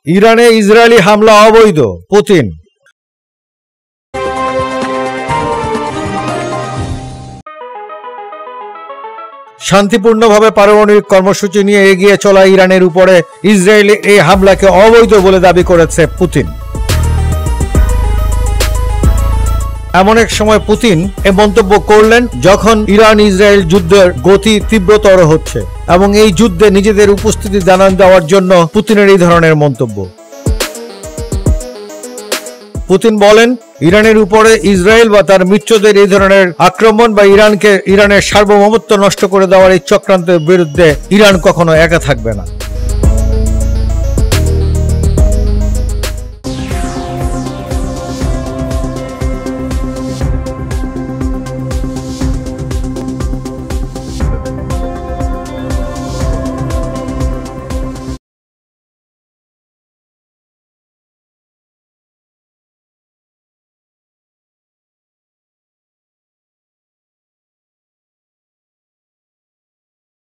ইরানে ইসরায়েলি হামলা অবৈধ, পুতিন। শান্তিপূর্ণভাবে পারমাণবিক কর্মসূচি নিয়ে এগিয়ে চলা ইরানের উপরে ইসরায়েলি এই হামলাকে অবৈধ বলে দাবি করেছে পুতিন। এমন এক সময় পুতিন এ মন্তব্য করলেন যখন ইরান ইসরায়েল যুদ্ধের গতি তীব্রতর হচ্ছে এবং এই যুদ্ধে নিজেদের উপস্থিতি জানান দেওয়ার জন্য পুতিনের এই ধরনের মন্তব্য। পুতিন বলেন, ইরানের উপরে ইসরায়েল বা তার মিত্রদের এই ধরনের আক্রমণ বা ইরানের সার্বভৌমত্ব নষ্ট করে দেওয়ার এই চক্রান্তের বিরুদ্ধে ইরান কখনো একা থাকবে না।